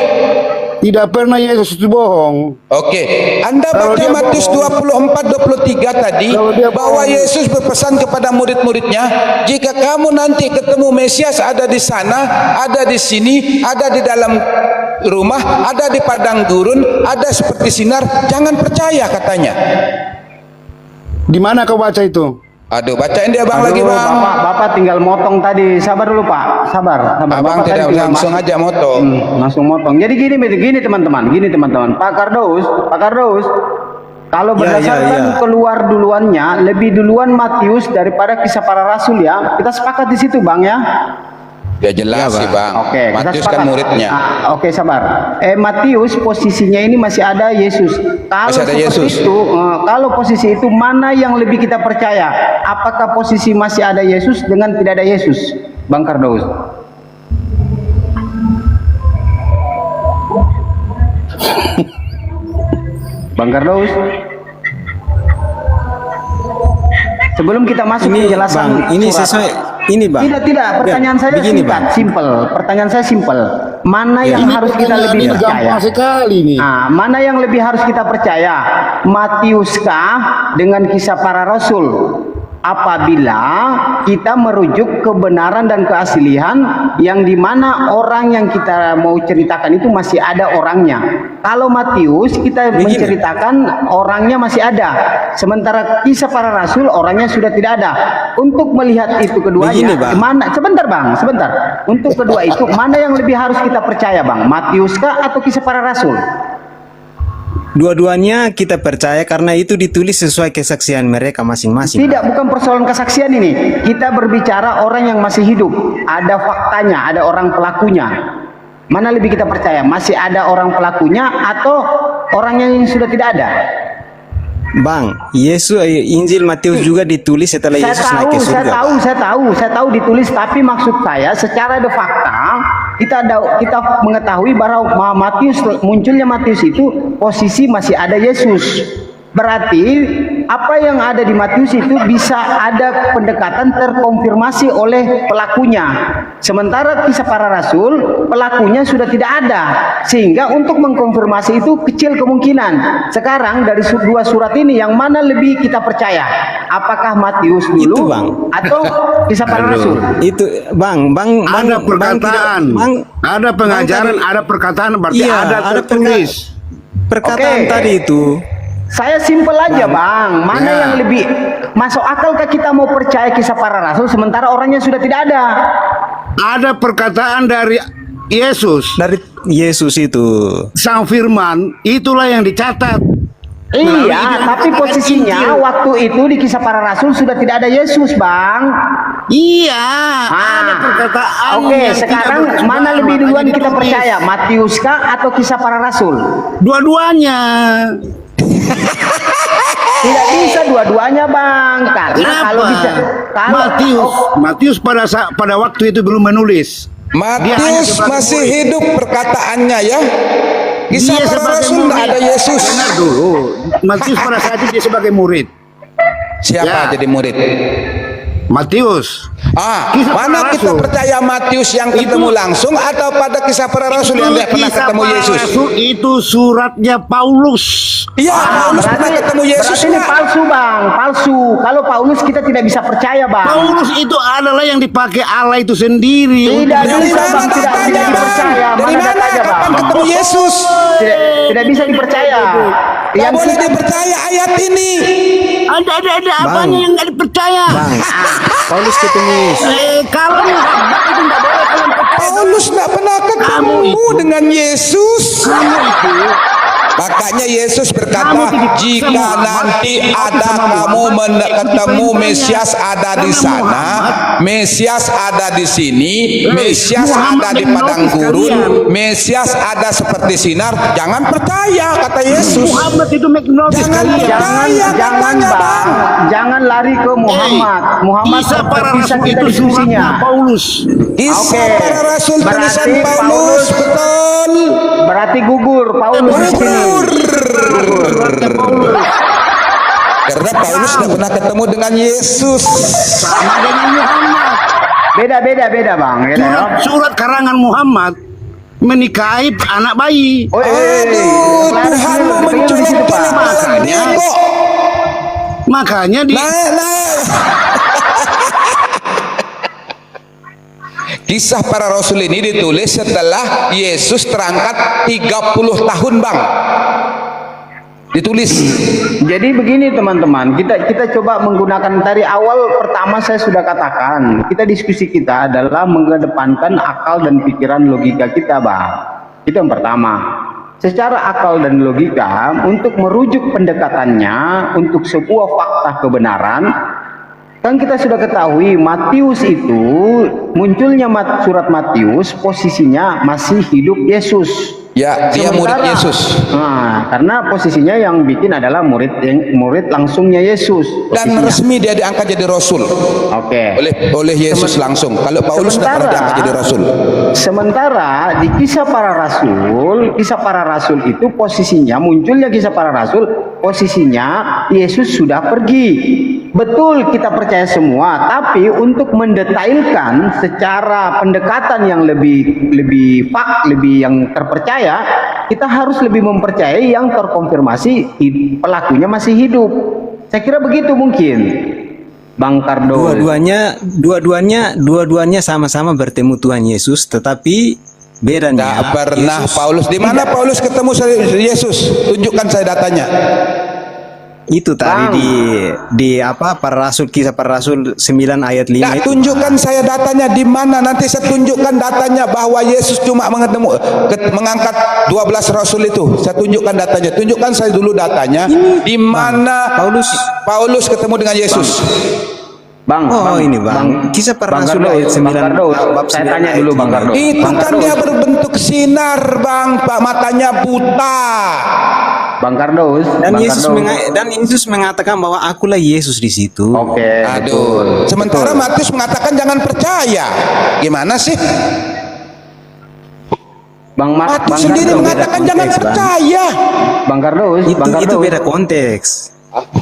Tidak pernah Yesus itu bohong. Oke, Anda Kalau baca dia Matius bohong. 24-23 tadi Kalau dia bahwa bohong. Yesus berpesan kepada murid-muridnya, jika kamu nanti ketemu Mesias ada di sana, ada di sini, ada di dalam rumah, ada di padang gurun, ada seperti sinar, jangan percaya katanya. Di mana kau baca itu? Aduh, bacain dia bang Aduh, lagi bang. Bapak tinggal motong tadi. Sabar dulu Pak. Sabar. Abang Bapak tidak tadi tinggal langsung aja motong. langsung motong. Jadi gini teman-teman. Pak Firdaus. Kalau berdasarkan keluar duluannya, lebih duluan Matius daripada Kisah Para Rasul ya. Kita sepakat di situ Bang ya. Ya jelas sih bang. Oke, kita Matius sepakat. kan muridnya. Oke, sabar. Matius posisinya ini masih ada Yesus. Kalau Masih ada seperti Yesus. itu, kalau posisi itu mana yang lebih kita percaya? Apakah posisi masih ada Yesus dengan tidak ada Yesus, Bang Firdaus? Bang Firdaus. Sebelum kita masuk Ini penjelasan bang, ini surat. sesuai ini bang. Tidak. Pertanyaan saya begini, singkat, Bang. simpel. Pertanyaan saya simpel. Mana yang harus kita Pertanyaan lebih ini percaya? gampang sekali nih. Nah, mana yang lebih harus kita percaya? Matiuskah dengan Kisah Para Rasul? Apabila kita merujuk kebenaran dan keaslian yang dimana orang yang kita mau ceritakan itu masih ada orangnya. Kalau Matius kita menceritakan orangnya masih ada, sementara Kisah Para Rasul orangnya sudah tidak ada. Untuk melihat itu Begini, keduanya, Bang. mana? Sebentar. Untuk kedua itu mana yang lebih harus kita percaya, Bang? Matiuskah atau Kisah Para Rasul? Dua-duanya kita percaya karena itu ditulis sesuai kesaksian mereka masing-masing. Tidak, bukan persoalan kesaksian ini. Kita berbicara orang yang masih hidup. Ada faktanya, ada orang pelakunya. Mana lebih kita percaya? Masih ada orang pelakunya atau orang yang sudah tidak ada? Bang, Injil Matius juga ditulis setelah Yesus naik ke surga. Saya tahu ditulis, tapi maksud saya secara de facto kita mengetahui bahwa munculnya Matius itu posisi masih ada Yesus. Berarti apa yang ada di Matius itu bisa ada pendekatan terkonfirmasi oleh pelakunya. Sementara Kisah Para Rasul pelakunya sudah tidak ada, sehingga untuk mengkonfirmasi itu kecil kemungkinan. Sekarang dari dua surat ini yang mana lebih kita percaya? Apakah Matius dulu Itu, Bang. atau Kisah Para Rasul? Itu bang, Ada perkataan, ada pengajaran, ada perkataan, berarti Iya, ada tertulis. perkataan Oke. tadi itu. Saya simpel aja bang, mana Ya. yang lebih masuk akal ke kita mau percaya kisah para rasul sementara orangnya sudah tidak ada? Ada perkataan dari Yesus, Dari Yesus itu. Sang Firman, itulah yang dicatat. Melalui Iya, dia tapi mengatakan posisinya Injil. waktu itu di kisah para rasul sudah tidak ada Yesus bang. Iya, ada perkataan. Oke, yang sekarang tidak berseberangan, mana lebih makanya duluan kita ditulis. percaya, Matius kah atau kisah para rasul? Dua-duanya. Tidak bisa dua-duanya bang, karena Kenapa? kalau bisa, kalau Matius pada waktu itu belum menulis. Dia hanya Matius sebagai masih murid. hidup perkataannya ya. Kisah Dia para sebagai rasul murid. tidak ada Yesus. Dengar dulu. Matius pada saat itu dia sebagai murid. Siapa Ya. jadi murid? Matius. Kisah Mana para kita rasul. percaya Matius yang ketemu langsung atau pada kisah para rasul yang dia pernah Kisah ketemu para Yesus? rasul itu suratnya Paulus. Iya, Paulus pernah ketemu Yesus berarti ini nggak? palsu bang, palsu. Kalau Paulus kita tidak bisa percaya bang. Paulus itu adalah yang dipakai Allah itu sendiri. Tidak Dari bisa mana bang, tidak datanya, bisa Bang? dipercaya. Dari Mana mana? datanya bang? Kapan ketemu Yesus? Tidak bisa dipercaya. Tidak Yang boleh kita dipercaya ayat ini. Ada apanya yang nggak dipercaya? Bang, Paulus ketemu Yesus. Kalau Muhammad itu nggak boleh kalian percaya. Paulus tidak pernah ketemu dengan Yesus. Makanya Yesus berkata, jika nanti ada kamu ketemu Mesias ada di sana, Mesias ada di sini, Mesias ada di padang gurun, Mesias ada seperti sinar, jangan percaya kata Yesus. Muhammad itu make notice Jangan kalian. percaya jangan katanya, bang, Bang. jangan lari ke Muhammad. Muhammad Kisah para terpisah rasul kita itu diskusinya. suratnya Paulus. Kisah Oke. para rasul tulisan Berarti Paulus, Paulus- betul. Berarti gugur Paulus di sini. Suratnya Paulus. Karena Paulus tidak pernah ketemu dengan Yesus. Sama dengan Muhammad. Beda bang. Beda, ya? Surat karangan Muhammad menikahi anak bayi. Oh, Aduh, Laris Tuhanmu dulu, keliru di situ, mencolokkan Pak. makanya kok. Makanya di Nah. Kisah para rasul ini ditulis setelah Yesus terangkat 30 tahun, Bang. Ditulis. Jadi begini teman-teman, kita coba menggunakan dari awal pertama saya sudah katakan, kita diskusi kita adalah mengedepankan akal dan pikiran logika kita, Bang. Itu yang pertama. Secara akal dan logika untuk merujuk pendekatannya untuk sebuah fakta kebenaran. Kan kita sudah ketahui Matius itu munculnya surat Matius posisinya masih hidup Yesus. Ya, dia murid Sementara- Yesus. Nah, karena posisinya yang bikin adalah murid langsungnya Yesus. Dan posisinya. resmi dia diangkat jadi rasul Oke. oleh Yesus langsung. Kalau Paulus tidak pernah diangkat jadi rasul. Sementara di kisah para rasul itu posisinya munculnya kisah para rasul posisinya Yesus sudah pergi. Betul kita percaya semua, tapi untuk mendetailkan secara pendekatan yang lebih yang terpercaya, kita harus lebih mempercayai yang terkonfirmasi pelakunya masih hidup. Saya kira begitu mungkin, Bang Kardo. Dua-duanya sama-sama bertemu Tuhan Yesus, tetapi bedanya Tidak pernah Yesus- Paulus. Di mana Paulus ketemu Yesus? Tunjukkan saya datanya. itu tadi di apa para rasul, kisah para rasul 9 ayat 5 Nah, itu. tunjukkan saya datanya di mana. Nanti saya tunjukkan datanya bahwa Yesus cuma mengangkat 12 rasul itu. Saya tunjukkan datanya. Tunjukkan saya dulu datanya. Di mana Paulus ketemu dengan Yesus. Bang, ini Bang. Kisah para Bang rasul Kardo, ayat 9 Bang Kardo, bab saya 9 tanya ayat dulu Bang 5. Kardo. Itu Bang kan Kardo, dia berbentuk sinar, Bang. Pak, matanya buta. Bang Kardos, Dan Bang Yesus Kardos. Yesus mengatakan bahwa akulah Yesus di situ. Oke, Aduh. Sementara Matius mengatakan jangan percaya. Gimana sih? Matius sendiri Kardo, mengatakan beda jangan konteks, Bang. percaya. Bang Kardos, Itu beda konteks.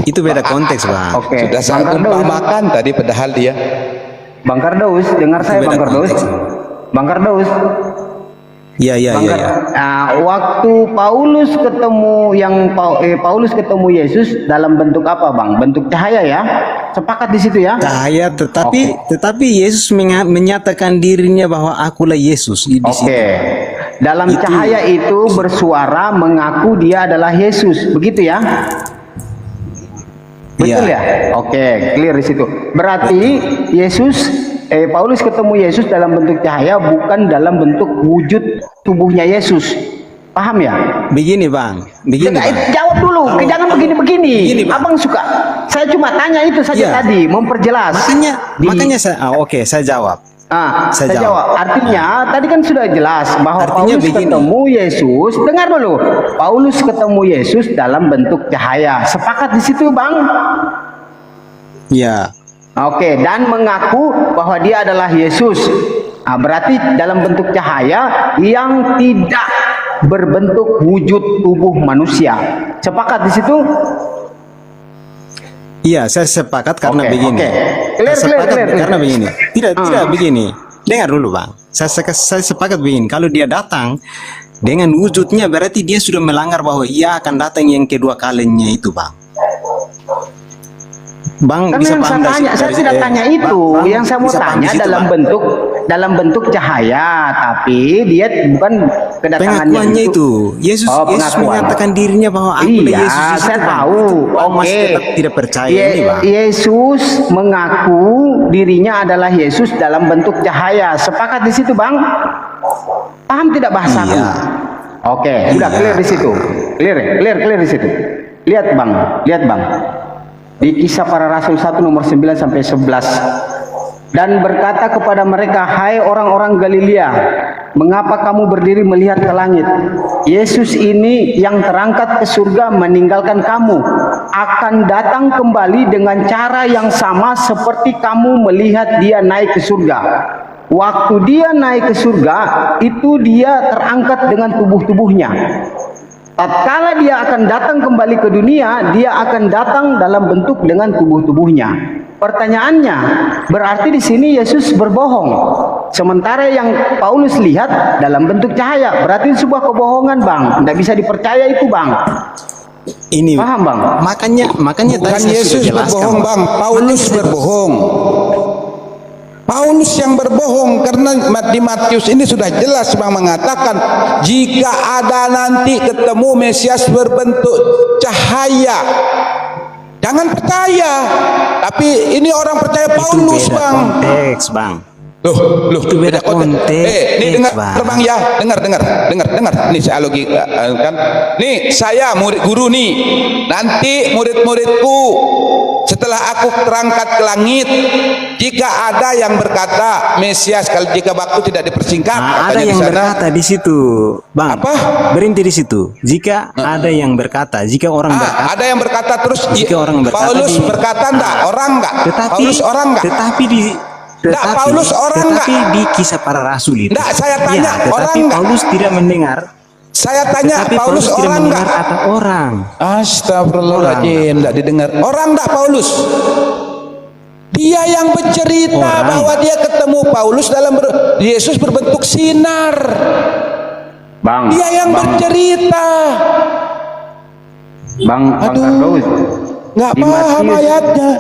Itu beda konteks, Bang. Oke, Sudah saya Bang Kardos, umpamakan tadi padahal dia. Bang Kardos, dengar saya Itu Bang beda Kardos. konteks. Bang Kardos, Iya. waktu Paulus ketemu Yesus dalam bentuk apa, Bang? Bentuk cahaya ya? Sepakat di situ ya? Cahaya, tetapi Yesus menyatakan dirinya bahwa akulah Yesus di situ. Oke. Dalam Itu- cahaya itu bersuara mengaku dia adalah Yesus, begitu ya? Betul Iya. ya? Oke, clear di situ. Berarti Paulus ketemu Yesus dalam bentuk cahaya, bukan dalam bentuk wujud tubuhnya Yesus. Paham ya? Begini bang, Jawab dulu, jangan begini-begini. Begini, Bang. Abang suka. Saya cuma tanya itu saja Iya. tadi, memperjelas. Makanya saya jawab. Saya Saya jawab. Artinya tadi kan sudah jelas bahwa Artinya Paulus begini. ketemu Yesus. Dengar dulu. Paulus ketemu Yesus dalam bentuk cahaya. Sepakat di situ, Bang? Ya, Oke, dan mengaku bahwa dia adalah Yesus. Berarti dalam bentuk cahaya yang tidak berbentuk wujud tubuh manusia. Sepakat di situ? iya saya sepakat karena Oke, begini. oke. Clear, Saya sepakat clear. karena begini. Tidak begini. Dengar dulu bang. Saya sepakat begini. Kalau dia datang dengan wujudnya berarti dia sudah melanggar bahwa ia akan datang yang kedua kalinya itu bang. Bang Karena bisa yang paham saya dari- tanya, saya dari- tidak tanya itu. Bang, Yang saya mau bisa paham tanya di situ, dalam Bang. bentuk cahaya, tapi dia bukan kedatangannya Pengakuannya itu Yesus Yesus pengakuan. menyatakan dirinya bahwa aku Iya, Yesus itu, saya Bang. tahu. Itu, Bang, masih Oke. tetap tidak percaya ini bang. Yesus mengaku dirinya adalah Yesus dalam bentuk cahaya. Sepakat di situ, Bang? Paham tidak bahasaku? Iya. Oke, sudah Iya. clear di situ. Clear di situ. Lihat, Bang. Di Kisah Para Rasul 1 nomor 9 sampai 11. Dan berkata kepada mereka, "Hai orang-orang Galilea, mengapa kamu berdiri melihat ke langit? Yesus ini yang terangkat ke surga meninggalkan kamu, akan datang kembali dengan cara yang sama seperti kamu melihat dia naik ke surga." Waktu dia naik ke surga, itu dia terangkat dengan tubuh-tubuhnya. Tatkala dia akan datang kembali ke dunia, dia akan datang dalam bentuk dengan tubuh-tubuhnya. Pertanyaannya, berarti di sini Yesus berbohong. Sementara yang Paulus lihat dalam bentuk cahaya, berarti sebuah kebohongan, Bang. Tidak bisa dipercaya itu, Bang. Ini Paham, Bang? makanya Bukan tadi saya Yesus sudah jelaskan, berbohong, Bang. Paulus berbohong. Paulus yang berbohong karena di Matius ini sudah jelas Bang mengatakan jika ada nanti ketemu Mesias berbentuk cahaya, jangan percaya. Tapi ini orang percaya Itu Paulus, beda Bang. konteks bang. Loh, Itu beda konteks, ini dengar, Bang. Bang ya, dengar. Nih saya logika kan. Nih saya murid guru nih. Nanti murid-muridku setelah aku terangkat ke langit, jika ada yang berkata Mesias, kalau jika waktu tidak dipersingkat, Nah, ada katanya yang di sana. berkata di situ, bang. Apa? Berhenti di situ. Jika ada yang berkata, jika orang berkata, Ada yang berkata terus Jika orang berkata Paulus di- berkata enggak, orang enggak? Paulus orang enggak? Paulus orang tetapi enggak? di Kisah Para Rasul itu. Enggak, saya tanya, tetapi orang enggak? Paulus tidak mendengar. Saya tanya, Tetapi Paulus tidak orang mendengar enggak? kata orang. Astagfirullahaladzim, enggak didengar. Orang enggak Paulus? Dia yang bercerita Orang. bahwa dia ketemu Paulus dalam Yesus berbentuk sinar. Bang. Dia yang bercerita. Bang Aduh. Kardaus. Enggak Di paham Matius- ayatnya.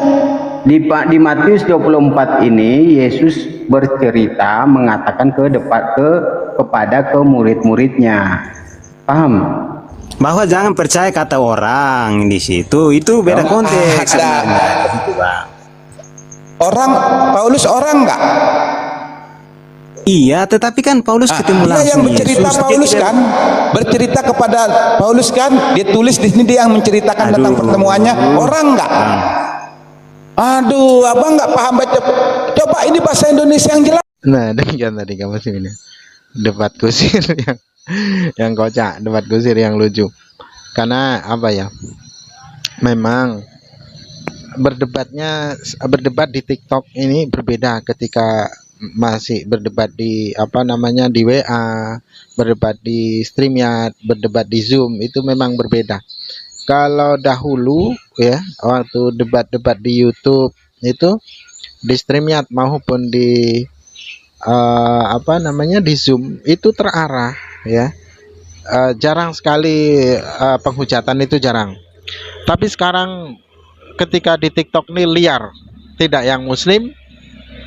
Di Matius 24 ini Yesus bercerita mengatakan kepada murid-muridnya. Paham? Bahwa jangan percaya kata orang di situ. Itu beda konteks. ada. sebenarnya. Gitu, Bang. Orang Paulus orang enggak? Iya, tetapi kan Paulus ketemu Dia langsung yang bercerita Yesus. Dia Paulus tidak- kan, bercerita kepada Paulus kan, dia tulis di sini dia yang menceritakan tentang Aduh. pertemuannya. Orang enggak? Aduh, abang nggak paham baca. Coba ini bahasa Indonesia yang jelas. Nah, demikian tadi kamu sih ini debat kusir yang kocak, debat kusir yang lucu. Karena apa ya? Memang berdebat di TikTok ini berbeda ketika masih berdebat di di WA, berdebat di StreamYard, berdebat di Zoom, itu memang berbeda. Kalau dahulu ya, waktu debat-debat di YouTube itu di StreamYard maupun di di Zoom itu terarah ya. Jarang sekali penghujatan itu jarang. Tapi sekarang ketika di TikTok ini liar, tidak yang Muslim,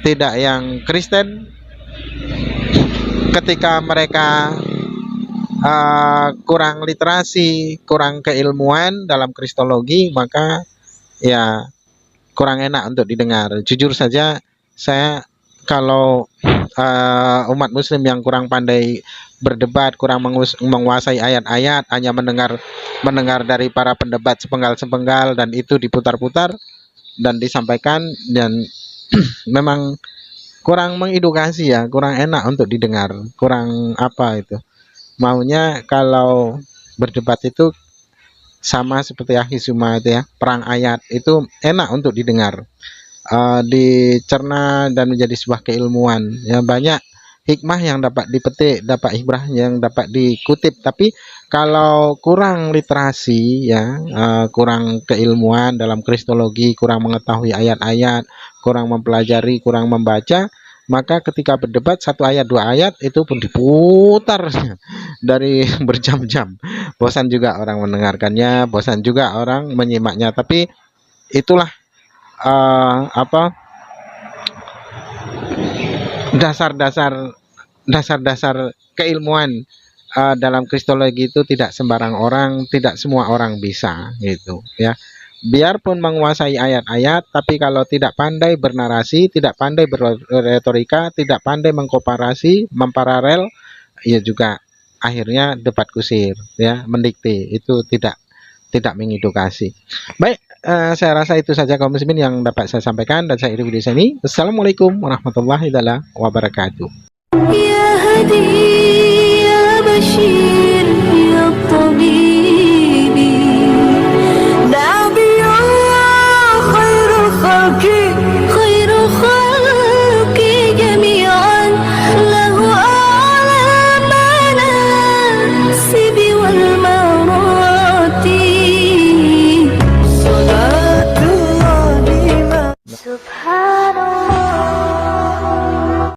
tidak yang Kristen. Ketika mereka kurang literasi, kurang keilmuan dalam kristologi, maka ya kurang enak untuk didengar. Jujur saja, saya kalau umat muslim yang kurang pandai berdebat, kurang menguasai ayat-ayat, hanya mendengar dari para pendebat sepenggal-sepenggal dan itu diputar-putar dan disampaikan, dan memang kurang mengedukasi ya, kurang enak untuk didengar, kurang apa itu. Maunya kalau berdebat itu sama seperti Ahisuma itu ya, perang ayat itu enak untuk didengar, dicerna dan menjadi sebuah keilmuan. Ya, banyak hikmah yang dapat dipetik, dapat ibrah yang dapat dikutip. Tapi kalau kurang literasi ya, kurang keilmuan dalam kristologi, kurang mengetahui ayat-ayat, kurang mempelajari, kurang membaca, maka ketika berdebat satu ayat dua ayat itu pun diputar dari berjam-jam. Bosan juga orang mendengarkannya, bosan juga orang menyimaknya. Tapi itulah apa dasar-dasar keilmuan dalam kristologi itu. Tidak sembarang orang, tidak semua orang bisa gitu ya. Biarpun menguasai ayat-ayat, tapi kalau tidak pandai bernarasi, tidak pandai berretorika, tidak pandai mengkomparasi, memparalel, ya juga akhirnya debat kusir ya, mendikte, itu tidak mengedukasi. Baik, saya rasa itu saja kaum muslimin yang dapat saya sampaikan, dan saya akhiri video ini. Assalamualaikum warahmatullahi wabarakatuh. يا هدي